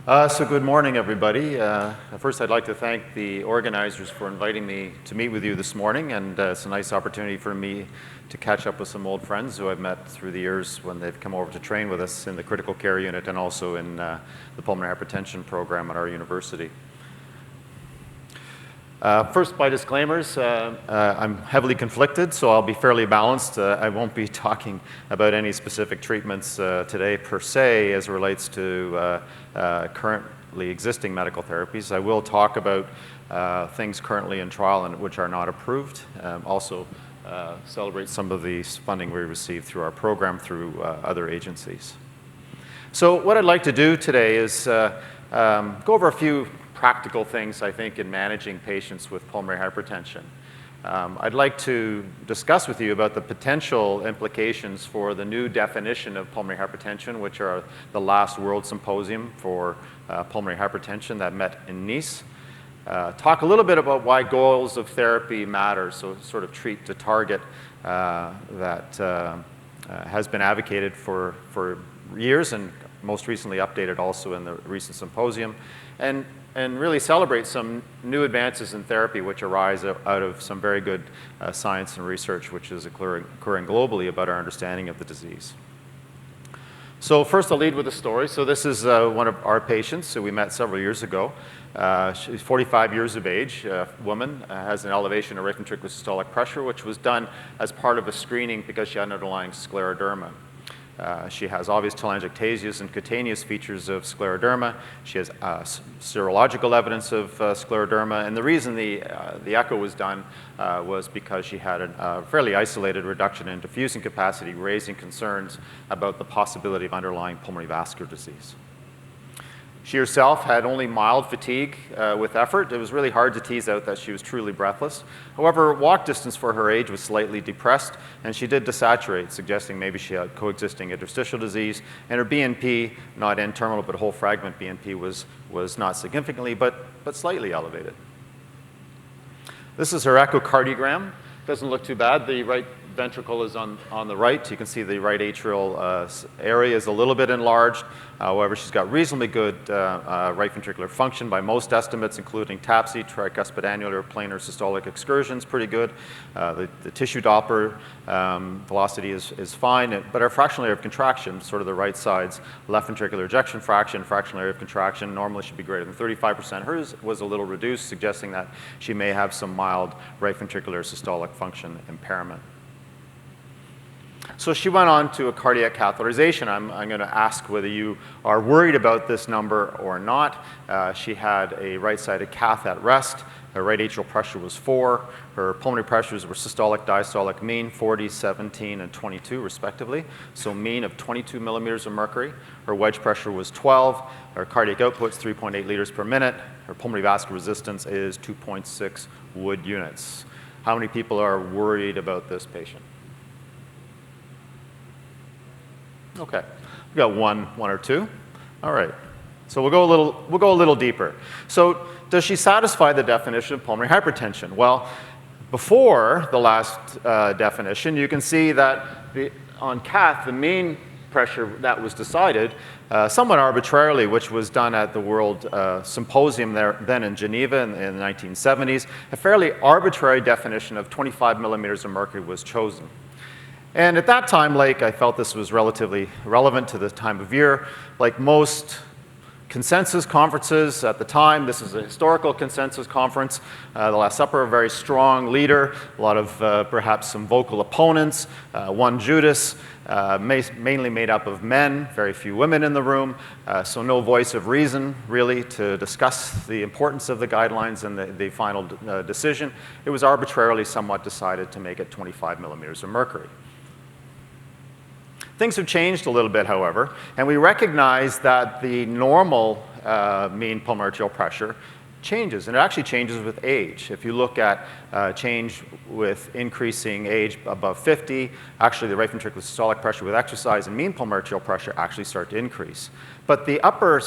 So good morning, everybody. First, I'd like to thank the organizers for inviting me to meet with you this morning, and it's a nice opportunity for me to catch up with some old friends who I've met through the years when they've come over to train with us in the critical care unit and also in the pulmonary hypertension program at our university. First, by disclaimers, I'm heavily conflicted, so I'll be fairly balanced. I won't be talking about any specific treatments today per se as it relates to currently existing medical therapies. I will talk about things currently in trial and which are not approved. Also celebrate some of the funding we received through our program through other agencies. So what I'd like to do today is go over a few practical things, I think, in managing patients with pulmonary hypertension. I'd like to discuss with you about the potential implications for the new definition of pulmonary hypertension, which are the last World Symposium for pulmonary hypertension that met in Nice. Talk a little bit about why goals of therapy matter, so sort of treat to target that has been advocated for years and most recently updated also in the recent symposium, and really celebrate some new advances in therapy which arise out of some very good science and research which is occurring globally about our understanding of the disease. So first I'll lead with a story. So this is one of our patients who we met several years ago. She's 45 years of age, woman, has an elevation of right ventricular systolic pressure, which was done as part of a screening because she had an underlying scleroderma. She has obvious telangiectasias and cutaneous features of scleroderma. She has serological evidence of scleroderma, and the reason the echo was done was because she had a fairly isolated reduction in diffusing capacity, raising concerns about the possibility of underlying pulmonary vascular disease. She herself had only mild fatigue with effort. It was really hard to tease out that she was truly breathless. However, walk distance for her age was slightly depressed, and she did desaturate, suggesting maybe she had coexisting interstitial disease. And her BNP, not N-terminal but whole fragment BNP, was not significantly but slightly elevated. This is her echocardiogram. Doesn't look too bad. The right ventricle is on the right. You can see the right atrial area is a little bit enlarged. However, she's got reasonably good right ventricular function by most estimates, including TAPSE, tricuspid annular planar systolic excursions, pretty good. The tissue Doppler velocity is fine, but our fractional area of contraction, sort of the right side's left ventricular ejection fraction, fractional area of contraction, normally should be greater than 35%. Hers was a little reduced, suggesting that she may have some mild right ventricular systolic function impairment. So she went on to a cardiac catheterization. I'm going to ask whether you are worried about this number or not. She had a right-sided cath at rest. Her right atrial pressure was 4. Her pulmonary pressures were systolic, diastolic mean, 40, 17, and 22, respectively. So mean of 22 millimeters of mercury. Her wedge pressure was 12. Her cardiac output's 3.8 liters per minute. Her pulmonary vascular resistance is 2.6 Wood units. How many people are worried about this patient? Okay, we got one or two. All right, so we'll go a little deeper. So does she satisfy the definition of pulmonary hypertension? Well, before the last definition, you can see that on cath, the mean pressure that was decided somewhat arbitrarily, which was done at the World Symposium then in Geneva in the 1970s. A fairly arbitrary definition of 25 millimeters of mercury was chosen. And at that time, I felt this was relatively relevant to the time of year. Like most consensus conferences at the time, this is a historical consensus conference. The Last Supper, a very strong leader, a lot of perhaps some vocal opponents, one Judas, mainly made up of men, very few women in the room, so no voice of reason really to discuss the importance of the guidelines and the final decision. It was arbitrarily somewhat decided to make it 25 millimeters of mercury. Things have changed a little bit, however, and we recognize that the normal mean pulmonary arterial pressure changes, and it actually changes with age. If you look at change with increasing age above 50, actually the right ventricular systolic pressure with exercise and mean pulmonary arterial pressure actually start to increase. But the upper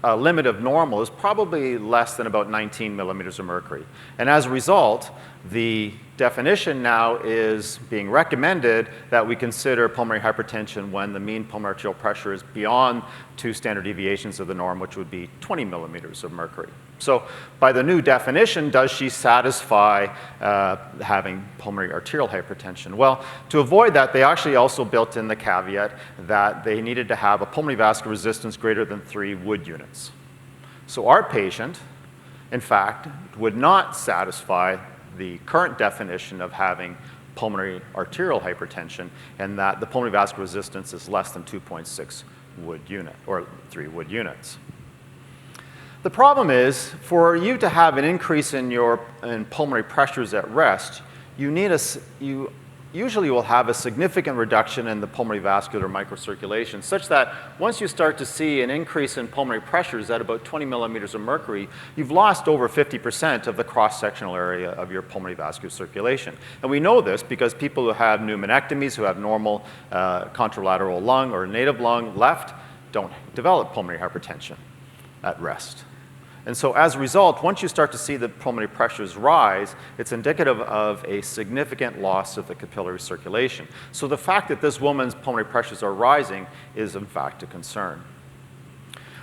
limit of normal is probably less than about 19 millimeters of mercury. And as a result, the definition now is being recommended that we consider pulmonary hypertension when the mean pulmonary arterial pressure is beyond 2 standard deviations of the norm, which would be 20 millimeters of mercury. So by the new definition, does she satisfy having pulmonary arterial hypertension? Well, to avoid that, they actually also built in the caveat that they needed to have a pulmonary vascular resistance greater than 3 Wood units. So our patient, in fact, would not satisfy the current definition of having pulmonary arterial hypertension, and that the pulmonary vascular resistance is less than 2.6 Wood unit, or 3 Wood units. The problem is, for you to have an increase in your pulmonary pressures at rest, you usually will have a significant reduction in the pulmonary vascular microcirculation, such that once you start to see an increase in pulmonary pressures at about 20 millimeters of mercury, you've lost over 50% of the cross-sectional area of your pulmonary vascular circulation. And we know this because people who have pneumonectomies, who have normal contralateral lung or native lung left, don't develop pulmonary hypertension at rest. And so as a result, once you start to see the pulmonary pressures rise, it's indicative of a significant loss of the capillary circulation. So the fact that this woman's pulmonary pressures are rising is in fact a concern.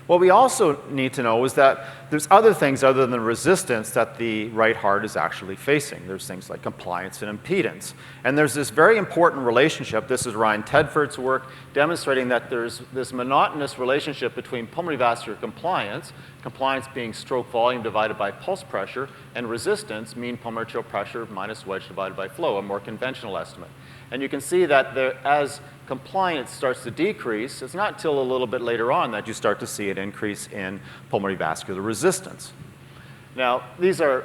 What we also need to know is that there's other things other than resistance that the right heart is actually facing. There's things like compliance and impedance. And there's this very important relationship. This is Ryan Tedford's work demonstrating that there's this monotonous relationship between pulmonary vascular compliance, compliance being stroke volume divided by pulse pressure, and resistance, mean pulmonary arterial pressure minus wedge divided by flow, a more conventional estimate. And you can see that as compliance starts to decrease, it's not until a little bit later on that you start to see an increase in pulmonary vascular resistance. Now, these are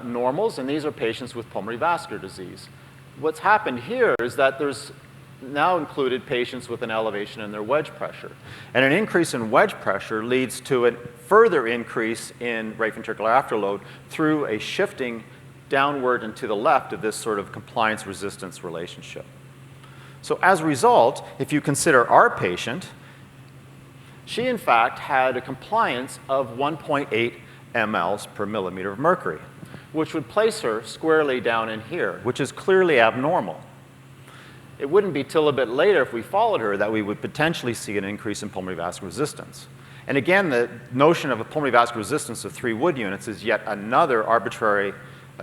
normals, and these are patients with pulmonary vascular disease. What's happened here is that there's now included patients with an elevation in their wedge pressure. And an increase in wedge pressure leads to a further increase in right ventricular afterload through a shifting downward and to the left of this sort of compliance-resistance relationship. So as a result, if you consider our patient, she in fact had a compliance of 1.8 mLs per millimeter of mercury, which would place her squarely down in here, which is clearly abnormal. It wouldn't be till a bit later, if we followed her, that we would potentially see an increase in pulmonary vascular resistance. And again, the notion of a pulmonary vascular resistance of 3 Wood units is yet another arbitrary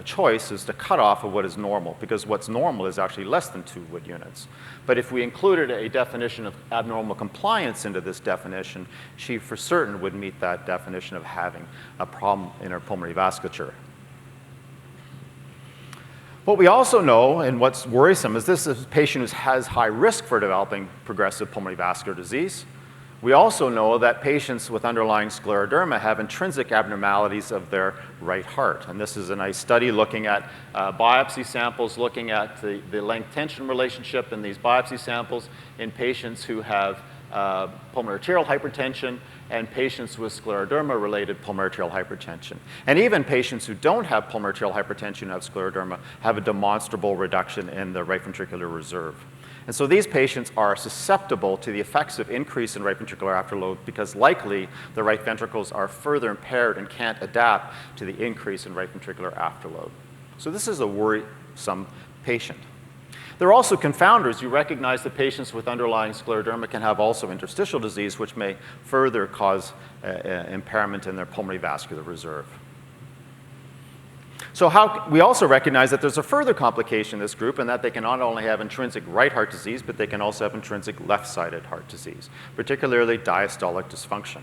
choice, is the cutoff of what is normal, because what's normal is actually less than 2 Wood units. But if we included a definition of abnormal compliance into this definition, she for certain would meet that definition of having a problem in her pulmonary vasculature. What we also know, and what's worrisome, is this is a patient who has high risk for developing progressive pulmonary vascular disease. We also know that patients with underlying scleroderma have intrinsic abnormalities of their right heart. And this is a nice study looking at biopsy samples, looking at the length-tension relationship in these biopsy samples in patients who have pulmonary arterial hypertension and patients with scleroderma-related pulmonary arterial hypertension. And even patients who don't have pulmonary arterial hypertension and have scleroderma have a demonstrable reduction in the right ventricular reserve. And so these patients are susceptible to the effects of increase in right ventricular afterload because likely the right ventricles are further impaired and can't adapt to the increase in right ventricular afterload. So this is a worrisome patient. There are also confounders. You recognize that patients with underlying scleroderma can have also interstitial disease, which may further cause impairment in their pulmonary vascular reserve. So we also recognize that there's a further complication in this group, and that they can not only have intrinsic right heart disease, but they can also have intrinsic left-sided heart disease, particularly diastolic dysfunction.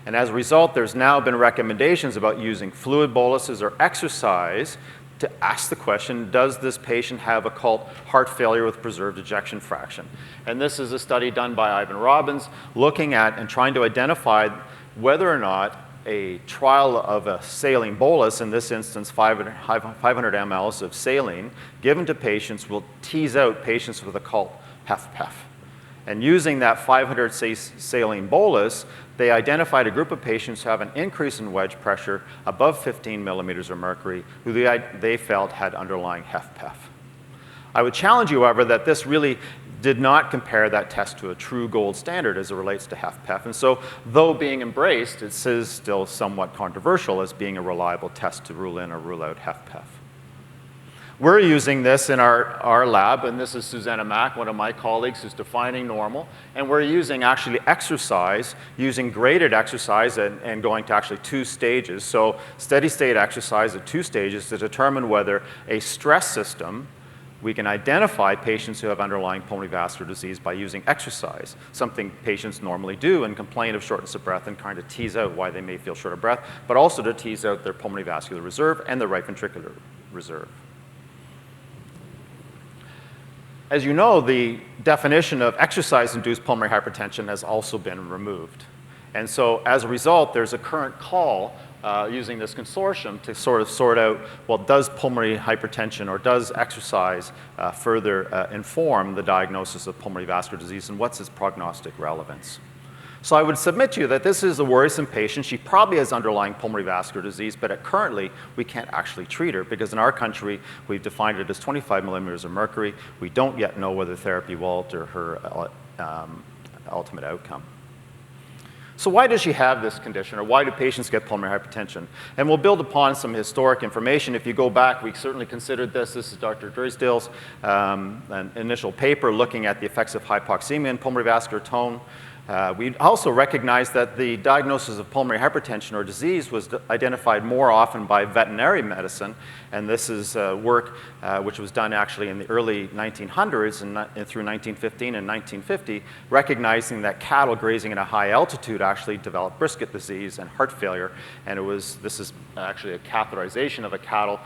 And as a result, there's now been recommendations about using fluid boluses or exercise to ask the question, does this patient have occult heart failure with preserved ejection fraction? And this is a study done by Ivan Robbins looking at and trying to identify whether or not a trial of a saline bolus, in this instance 500 mLs of saline, given to patients will tease out patients with occult HFpEF. And using that 500 saline bolus, they identified a group of patients who have an increase in wedge pressure above 15 millimeters of mercury, who they felt had underlying HFpEF. I would challenge you, however, that this really did not compare that test to a true gold standard as it relates to HFpEF. And so, though being embraced, it is still somewhat controversial as being a reliable test to rule in or rule out HFpEF. We're using this in our lab, and this is Susanna Mack, one of my colleagues, who's defining normal. And we're using actually exercise, using graded exercise and going to actually 2 stages. So steady state exercise at 2 stages to determine whether a stress system, we can identify patients who have underlying pulmonary vascular disease by using exercise, something patients normally do and complain of shortness of breath and kind of tease out why they may feel short of breath, but also to tease out their pulmonary vascular reserve and their right ventricular reserve. As you know, the definition of exercise-induced pulmonary hypertension has also been removed. And so as a result, there's a current call using this consortium to sort out, well, does pulmonary hypertension or does exercise further inform the diagnosis of pulmonary vascular disease, and what's its prognostic relevance? So I would submit to you that this is a worrisome patient. She probably has underlying pulmonary vascular disease, but currently we can't actually treat her because in our country we've defined it as 25 millimeters of mercury. We don't yet know whether therapy will alter her ultimate outcome. So why does she have this condition, or why do patients get pulmonary hypertension? And we'll build upon some historic information. If you go back, we certainly considered this. This is Dr. Drysdale's initial paper looking at the effects of hypoxemia in pulmonary vascular tone. We also recognize that the diagnosis of pulmonary hypertension or disease was identified more often by veterinary medicine, and this is work which was done actually in the early 1900s and through 1915 and 1950, recognizing that cattle grazing at a high altitude actually developed brisket disease and heart failure, and this is actually a catheterization of a cattle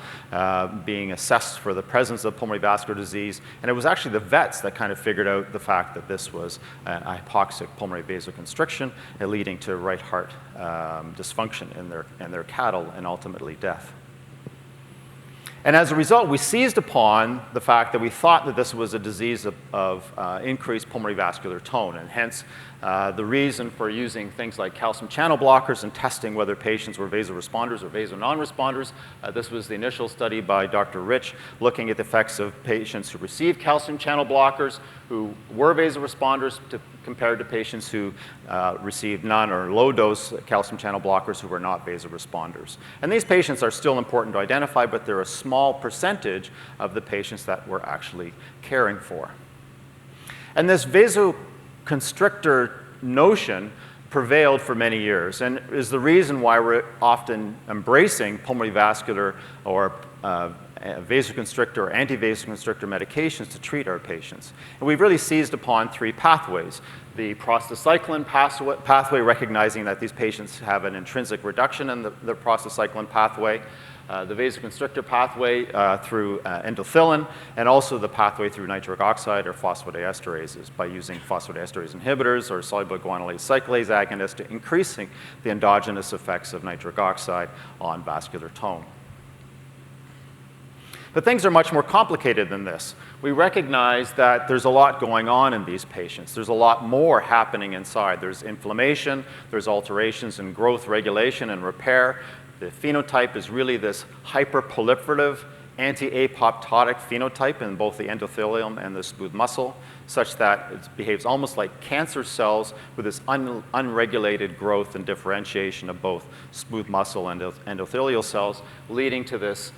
being assessed for the presence of pulmonary vascular disease, and it was actually the vets that kind of figured out the fact that this was a hypoxic pulmonary vasoconstriction leading to right heart dysfunction in their cattle and ultimately death. And as a result, we seized upon the fact that we thought that this was a disease of increased pulmonary vascular tone, and hence the reason for using things like calcium channel blockers and testing whether patients were vasoresponders or vaso-non-responders. This was the initial study by Dr. Rich looking at the effects of patients who received calcium channel blockers who were vasoresponders compared to patients who received none or low-dose calcium channel blockers who were not vasoresponders. And these patients are still important to identify, but they're a small percentage of the patients that we're actually caring for. And this vasoconstrictor notion prevailed for many years and is the reason why we're often embracing pulmonary vascular or vasoconstrictor or anti-vasoconstrictor medications to treat our patients. And we've really seized upon 3 pathways. The prostacyclin pathway, recognizing that these patients have an intrinsic reduction in the prostacyclin pathway, the vasoconstrictor pathway through endothelin, and also the pathway through nitric oxide or phosphodiesterase by using phosphodiesterase inhibitors or soluble guanylate cyclase agonists to increasing the endogenous effects of nitric oxide on vascular tone. But things are much more complicated than this. We recognize that there's a lot going on in these patients. There's a lot more happening inside. There's inflammation, there's alterations in growth regulation and repair. The phenotype is really this hyperproliferative, anti-apoptotic phenotype in both the endothelium and the smooth muscle, such that it behaves almost like cancer cells with this unregulated growth and differentiation of both smooth muscle and endothelial cells, leading to this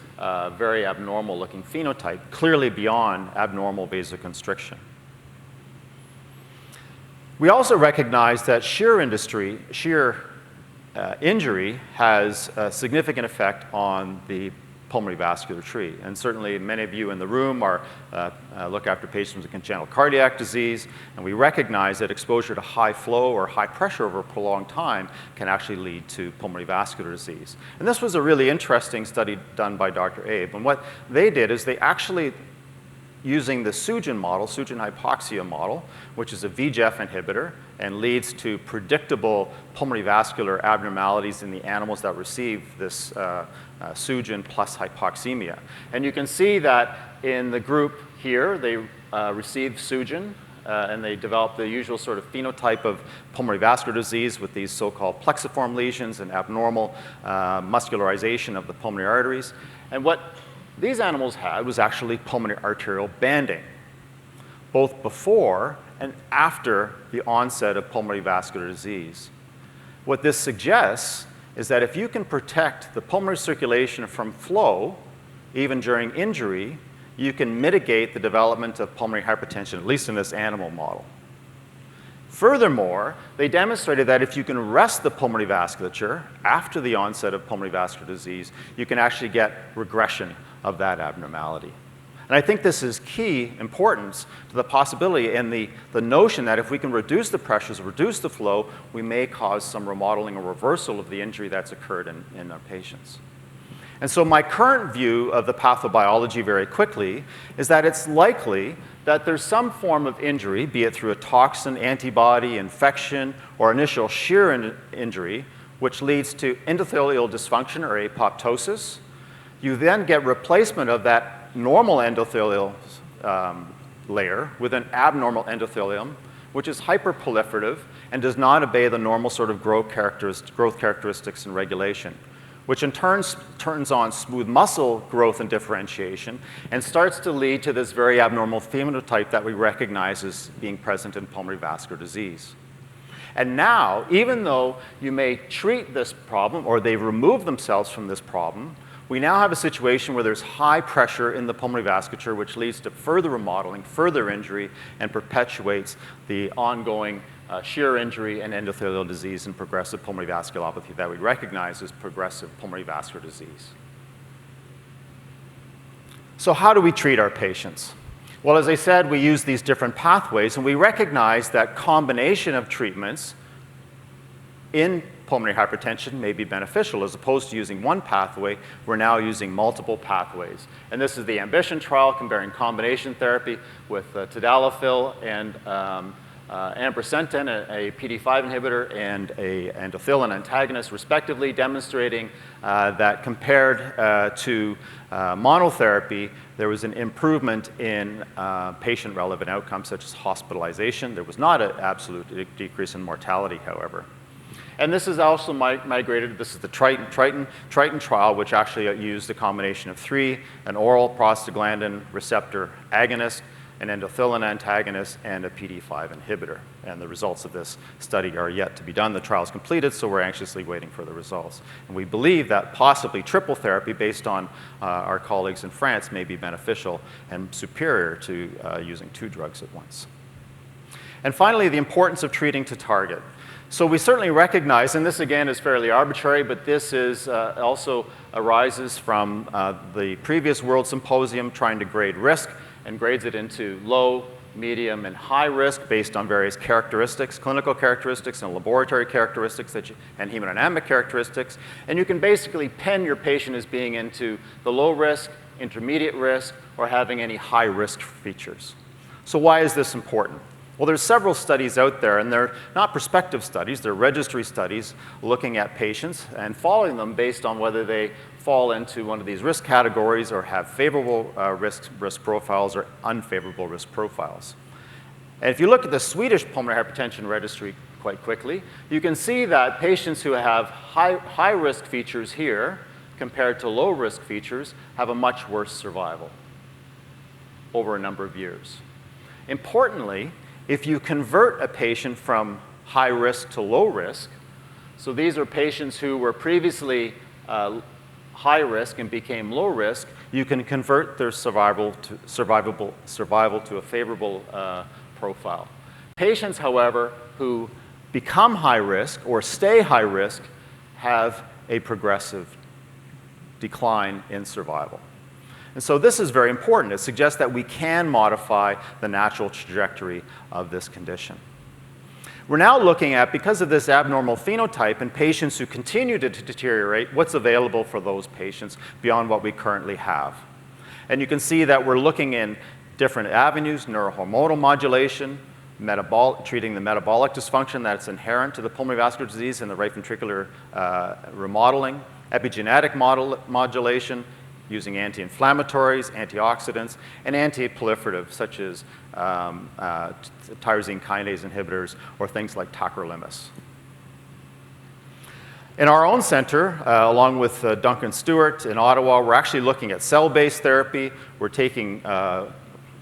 very abnormal looking phenotype, clearly beyond abnormal vasoconstriction. We also recognize that shear injury has a significant effect on the pulmonary vascular tree. And certainly many of you in the room look after patients with congenital cardiac disease, and we recognize that exposure to high flow or high pressure over a prolonged time can actually lead to pulmonary vascular disease. And this was a really interesting study done by Dr. Abe. And what they did is they actually, using the Sugen model, Sugen hypoxia model, which is a VEGF inhibitor and leads to predictable pulmonary vascular abnormalities in the animals that receive this Sugen plus hypoxemia. And you can see that in the group here, they received Sugen and they developed the usual sort of phenotype of pulmonary vascular disease with these so-called plexiform lesions and abnormal muscularization of the pulmonary arteries. And what these animals had was actually pulmonary arterial banding, both before and after the onset of pulmonary vascular disease. What this suggests is that if you can protect the pulmonary circulation from flow even during injury, you can mitigate the development of pulmonary hypertension, at least in this animal model. Furthermore, they demonstrated that if you can rest the pulmonary vasculature after the onset of pulmonary vascular disease, you can actually get regression of that abnormality. And I think this is key importance to the possibility and the notion that if we can reduce the pressures, reduce the flow, we may cause some remodeling or reversal of the injury that's occurred in our patients. And so my current view of the pathobiology very quickly is that it's likely that there's some form of injury, be it through a toxin, antibody, infection, or initial shear injury, which leads to endothelial dysfunction or apoptosis. You then get replacement of that normal endothelial layer with an abnormal endothelium, which is hyperproliferative and does not obey the normal sort of growth characteristics and regulation, which in turn turns on smooth muscle growth and differentiation and starts to lead to this very abnormal phenotype that we recognize as being present in pulmonary vascular disease. And now, even though you may treat this problem or they've removed themselves from this problem, we now have a situation where there's high pressure in the pulmonary vasculature, which leads to further remodeling, further injury, and perpetuates the ongoing shear injury and endothelial disease and progressive pulmonary vasculopathy that we recognize as progressive pulmonary vascular disease. So how do we treat our patients? Well, as I said, we use these different pathways, and we recognize that combination of treatments in pulmonary hypertension may be beneficial. As opposed to using one pathway, we're now using multiple pathways. And this is the AMBITION trial comparing combination therapy with tadalafil and ambrisentan, a PD-5 inhibitor, and a endothelin antagonist, respectively, demonstrating that compared to monotherapy, there was an improvement in patient-relevant outcomes such as hospitalization. There was not an absolute decrease in mortality, however. And this is also migrated, this is the Triton trial, which actually used a combination of three: an oral prostaglandin receptor agonist, an endothelin antagonist, and a PD-5 inhibitor. And the results of this study are yet to be done. The trial is completed, so we're anxiously waiting for the results. And we believe that possibly triple therapy, based on our colleagues in France, may be beneficial and superior to using two drugs at once. And finally, the importance of treating to target. So we certainly recognize, and this again is fairly arbitrary, but this is also arises from the previous World Symposium trying to grade risk, and grades it into low, medium, and high risk based on various characteristics, clinical characteristics and laboratory characteristics and hemodynamic characteristics. And you can basically pen your patient as being into the low risk, intermediate risk, or having any high risk features. So why is this important? Well, there's several studies out there, and they're not prospective studies, they're registry studies looking at patients and following them based on whether they fall into one of these risk categories or have favorable risk profiles or unfavorable risk profiles. And if you look at the Swedish pulmonary hypertension registry quite quickly, you can see that patients who have high risk features here compared to low risk features have a much worse survival over a number of years. Importantly, if you convert a patient from high risk to low risk, so these are patients who were previously high risk and became low risk, you can convert their survival to a favorable profile. Patients, however, who become high risk or stay high risk have a progressive decline in survival. And so this is very important. It suggests that we can modify the natural trajectory of this condition. We're now looking at, because of this abnormal phenotype in patients who continue to deteriorate, what's available for those patients beyond what we currently have. And you can see that we're looking in different avenues: neurohormonal modulation, treating the metabolic dysfunction that's inherent to the pulmonary vascular disease and the right ventricular remodeling, epigenetic modulation, using anti-inflammatories, antioxidants, and anti-proliferative, such as tyrosine kinase inhibitors or things like tacrolimus. In our own center, along with Duncan Stewart in Ottawa, we're actually looking at cell-based therapy. We're taking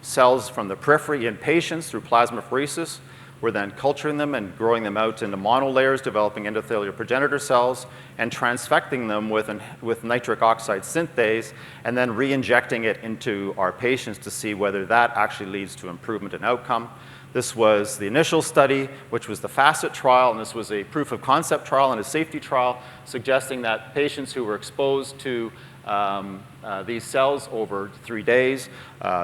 cells from the periphery in patients through plasmapheresis. We're then culturing them and growing them out into monolayers, developing endothelial progenitor cells, and transfecting them with nitric oxide synthase, and then re-injecting it into our patients to see whether that actually leads to improvement in outcome. This was the initial study, which was the Facet Trial, and this was a proof of concept trial and a safety trial, suggesting that patients who were exposed to these cells over 3 days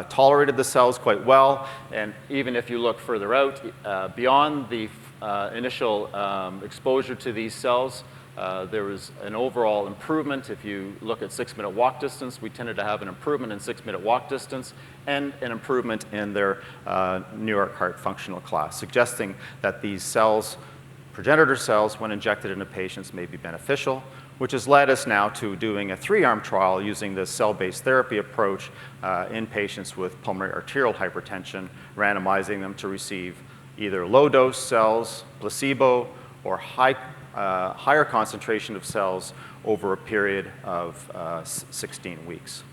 tolerated the cells quite well. And even if you look further out, beyond the initial exposure to these cells, there was an overall improvement. If you look at 6-minute walk distance, we tended to have an improvement in 6-minute walk distance and an improvement in their New York Heart Functional Class, suggesting that these cells, progenitor cells, when injected into patients may be beneficial, which has led us now to doing a 3-arm trial using this cell-based therapy approach in patients with pulmonary arterial hypertension, randomizing them to receive either low-dose cells, placebo, or higher concentration of cells over a period of 16 weeks.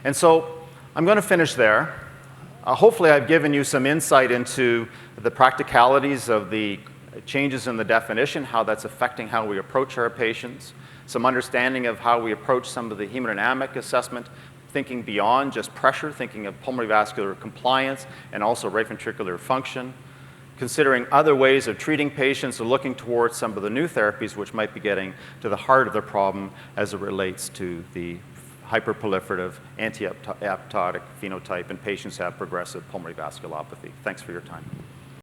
And so I'm going to finish there. Hopefully I've given you some insight into the practicalities of the changes in the definition, how that's affecting how we approach our patients, some understanding of how we approach some of the hemodynamic assessment, thinking beyond just pressure, thinking of pulmonary vascular compliance and also right ventricular function, considering other ways of treating patients and looking towards some of the new therapies which might be getting to the heart of the problem as it relates to the hyperproliferative anti-apoptotic phenotype in patients who have progressive pulmonary vasculopathy. Thanks for your time.